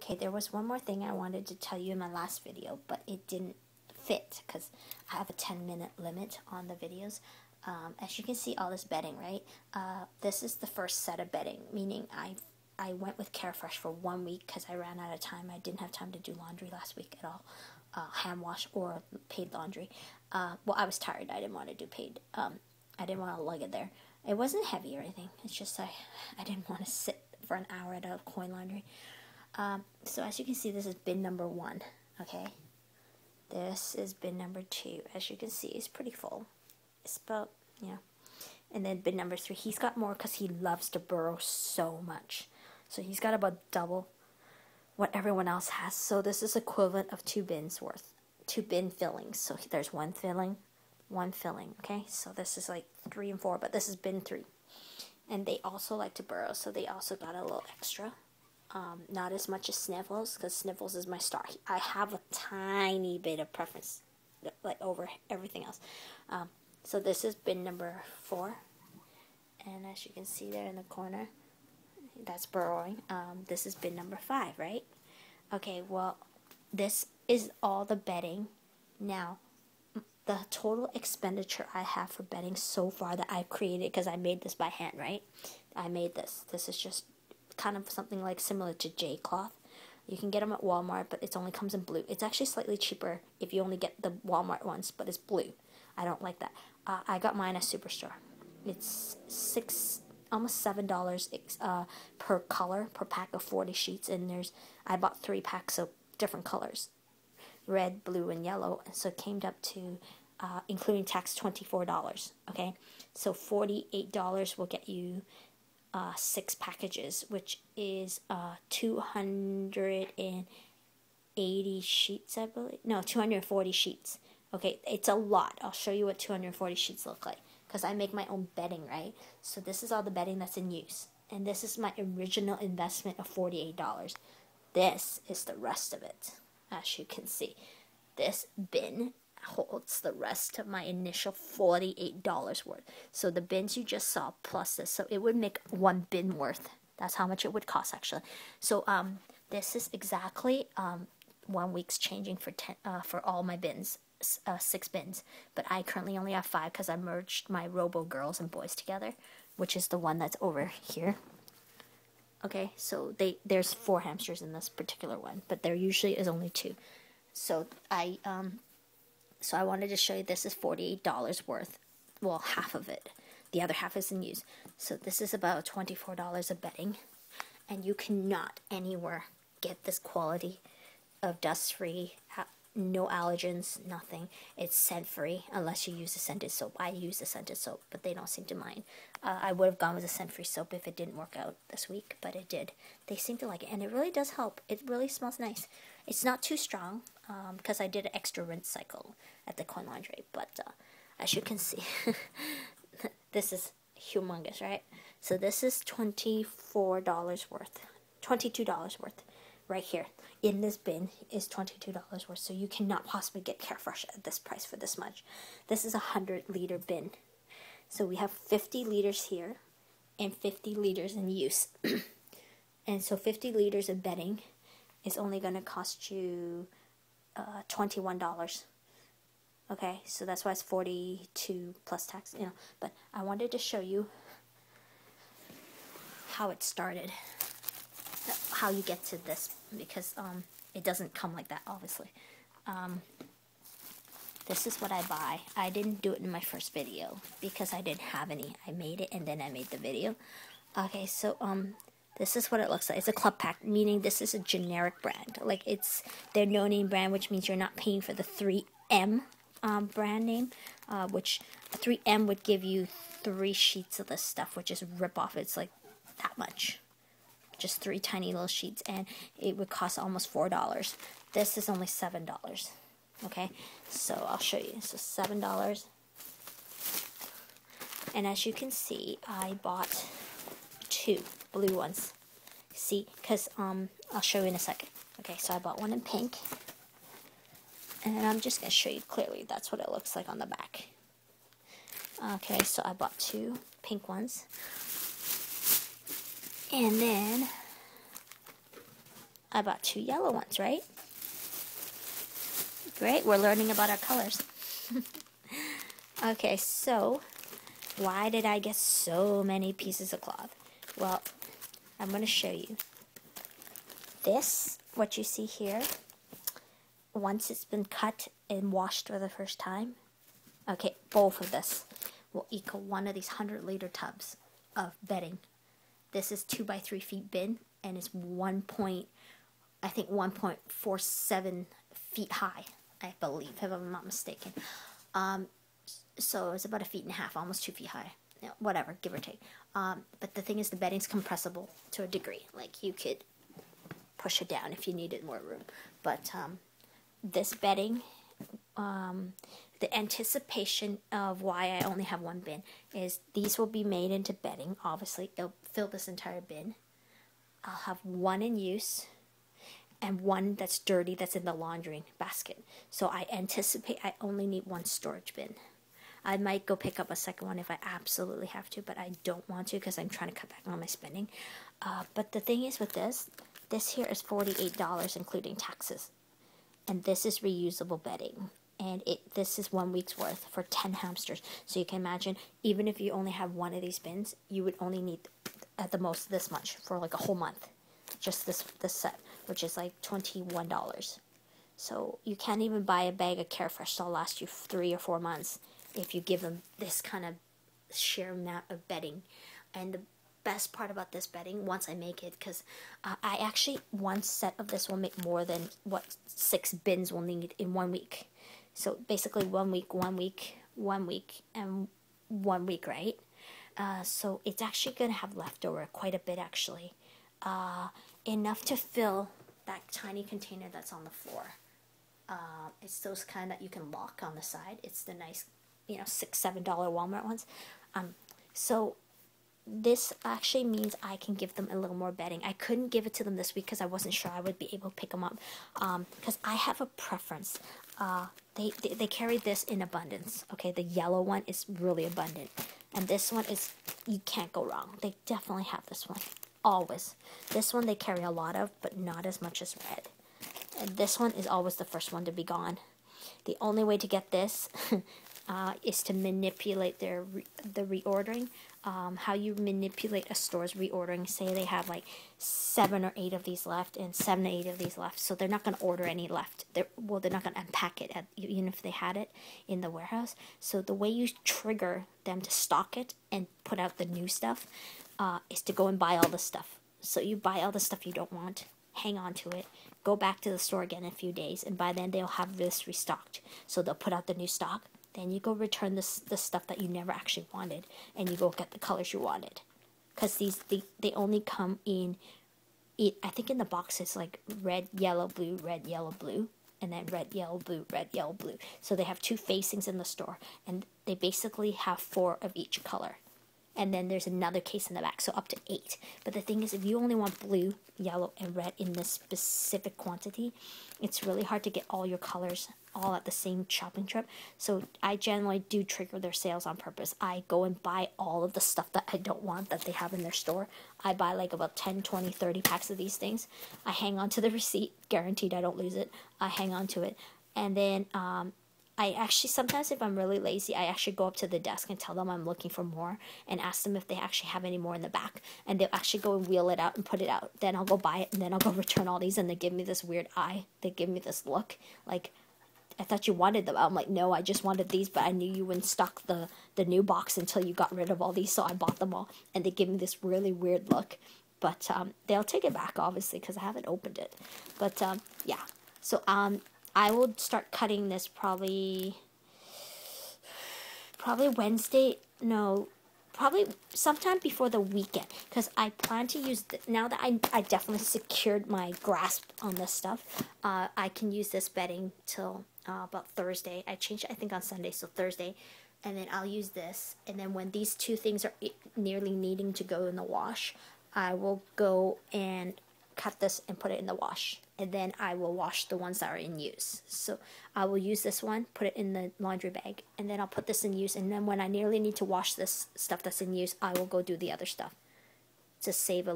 Okay, there was one more thing I wanted to tell you in my last video, but it didn't fit because I have a 10-minute limit on the videos. As you can see, all this bedding, right? This is the first set of bedding, meaning I went with Carefresh for 1 week because I ran out of time. I didn't have time to do laundry last week at all, hand wash or paid laundry. Well, I was tired. I didn't want to do paid. I didn't want to lug it there. It wasn't heavy or anything. It's just I didn't want to sit for an hour at a coin laundry. So as you can see, this is bin number 1, okay? This is bin number 2. As you can see, it's pretty full. It's about, and then bin number 3, he's got more because he loves to burrow so much. So he's got about double what everyone else has. So this is equivalent of 2 bins worth, 2 bin fillings. So there's 1 filling, 1 filling, okay? So this is like 3 and 4, but this is bin 3. And they also like to burrow, so they also got a little extra. Not as much as Sniffles, because Sniffles is my star. I have a tiny bit of preference, like over everything else. So this is bin number 4, and as you can see there in the corner, that's burrowing. This is bin number 5, right? Okay, well, this is all the bedding. Now, the total expenditure I have for bedding so far that I've created, because I made this by hand, right? I made this. This is just kind of something like similar to J cloth. You can get them at Walmart, but it only comes in blue. It's actually slightly cheaper if you only get the Walmart ones, but it's blue. I don't like that. I got mine at Superstore. It's almost $7 per color, per pack of 40 sheets, and I bought 3 packs of different colors, red, blue, and yellow, and so it came up to including tax $24. Okay, so $48 will get you 6 packages, which is 280 sheets, I believe. No, 240 sheets. Okay, it's a lot. I'll show you what 240 sheets look like, because I make my own bedding, right? So this is all the bedding that's in use, and this is my original investment of $48. This is the rest of it. As you can see, this bin holds the rest of my initial $48 worth. So the bins you just saw plus this, so it would make 1 bin worth. That's how much it would cost, actually. So this is exactly 1 week's changing for all my bins, 6 bins. But I currently only have 5 because I merged my Robo girls and boys together, which is the one that's over here. Okay, so there's 4 hamsters in this particular one, but there usually is only 2. So I wanted to show you this is $48 worth. Well, half of it. The other half is in use. So this is about $24 of bedding. And you cannot anywhere get this quality of dust-free, no allergens, nothing. It's scent-free unless you use a scented soap. I use a scented soap, but they don't seem to mind. I would have gone with a scent-free soap if it didn't work out this week, but it did. They seem to like it, and it really does help. It really smells nice. It's not too strong, because I did an extra rinse cycle at the coin laundry, but as you can see, this is humongous, right? So this is $24 worth, $22 worth. Right here in this bin is $22 worth, so you cannot possibly get Carefresh at this price for this much. This is a 100-liter bin, so we have 50 liters here and 50 liters in use. And so 50 liters of bedding is only going to cost you $21. Okay, so that's why it's 42 plus tax, but I wanted to show you how it started, how you get to this, because it doesn't come like that, obviously. This is what I buy. I didn't do it in my first video because I didn't have any. I made it and then I made the video. Okay, so this is what it looks like. It's a club pack, meaning this is a generic brand. Like, it's their no-name brand, which means you're not paying for the 3M brand name, which 3M would give you 3 sheets of this stuff, which is rip-off. It's like that much. Just 3 tiny little sheets, and it would cost almost $4. This is only $7. Okay, so I'll show you. So $7. And as you can see, I bought 2 blue ones. See, because I'll show you in a second. Okay, so I bought one in pink, and I'm just going to show you clearly. That's what it looks like on the back. Okay, so I bought 2 pink ones. And then I bought 2 yellow ones, right? Great, we're learning about our colors. Okay, so why did I get so many pieces of cloth? Well, I'm going to show you. This, what you see here, once it's been cut and washed for the first time, okay, both of this will equal one of these 100-liter tubs of bedding. This is 2 by 3 feet bin, and it's 1.47 feet high, I believe, if I'm not mistaken. So it's about 1.5 feet, almost 2 feet high. Yeah, whatever, give or take. But the thing is, the bedding's compressible to a degree. Like, you could push it down if you needed more room. But this bedding, the anticipation of why I only have one bin is these will be made into bedding. Obviously, it'll fill this entire bin. I'll have one in use and one that's dirty that's in the laundry basket. So I anticipate I only need one storage bin. I might go pick up a second one if I absolutely have to, but I don't want to because I'm trying to cut back on my spending. But the thing is with this here is $48 including taxes. And this is reusable bedding. And this is 1 week's worth for 10 hamsters. So you can imagine, even if you only have one of these bins, you would only need at the most this much for like a whole month. Just this set, which is like $21. So you can't even buy a bag of Carefresh that'll last you 3 or 4 months if you give them this kind of sheer amount of bedding. And the best part about this bedding, once I make it, because I actually, one set of this will make more than what 6 bins will need in 1 week. So basically 1 week, 1 week, 1 week, and 1 week, right? So it's actually going to have leftover, quite a bit actually. Enough to fill that tiny container that's on the floor. It's those kind that you can lock on the side. It's the nice, $6, $7 Walmart ones. So this actually means I can give them a little more bedding. I couldn't give it to them this week because I wasn't sure I would be able to pick them up. Because I have a preference. They carry this in abundance. Okay, the yellow one is really abundant. And this one is, you can't go wrong. They definitely have this one. Always. This one they carry a lot of, but not as much as red. And this one is always the first one to be gone. The only way to get this is to manipulate the reordering. How you manipulate a store's reordering. Say they have like 7 or 8 of these left and 7 or 8 of these left. So they're not going to order any left. They're not going to unpack it, even if they had it in the warehouse. So the way you trigger them to stock it and put out the new stuff is to go and buy all the stuff. So you buy all the stuff you don't want, hang on to it, go back to the store again in a few days, and by then they'll have this restocked. So they'll put out the new stock. Then you go return the stuff that you never actually wanted, and you go get the colors you wanted. Because they only come in, I think in the box it's like red, yellow, blue, and then red, yellow, blue, red, yellow, blue. So they have 2 facings in the store, and they basically have 4 of each color. And then there's another case in the back, so up to 8. But the thing is, if you only want blue, yellow, and red in this specific quantity, it's really hard to get all your colors all at the same shopping trip. So I generally do trigger their sales on purpose. I go and buy all of the stuff that I don't want that they have in their store. I buy like about 10, 20, 30 packs of these things. I hang on to the receipt, guaranteed I don't lose it. I hang on to it. And then I actually, sometimes if I'm really lazy, I actually go up to the desk and tell them I'm looking for more and ask them if they actually have any more in the back. And they'll actually go and wheel it out and put it out. Then I'll go buy it, and then I'll go return all these, and they give me this weird eye. They give me this look like, I thought you wanted them. I'm like, no, I just wanted these, but I knew you wouldn't stock the new box until you got rid of all these, so I bought them all. And they give me this really weird look. But they'll take it back, obviously, because I haven't opened it. But, yeah. So, I will start cutting this probably Wednesday. No, probably sometime before the weekend, because I plan to use now that I definitely secured my grasp on this stuff. I can use this bedding till about Thursday. I changed it, I think, on Sunday, so Thursday, and then I'll use this. And then when these 2 things are nearly needing to go in the wash, I will go and cut this and put it in the wash, and then I will wash the ones that are in use. So I will use this one, put it in the laundry bag, and then I'll put this in use, and then when I nearly need to wash this stuff that's in use, I will go do the other stuff to save a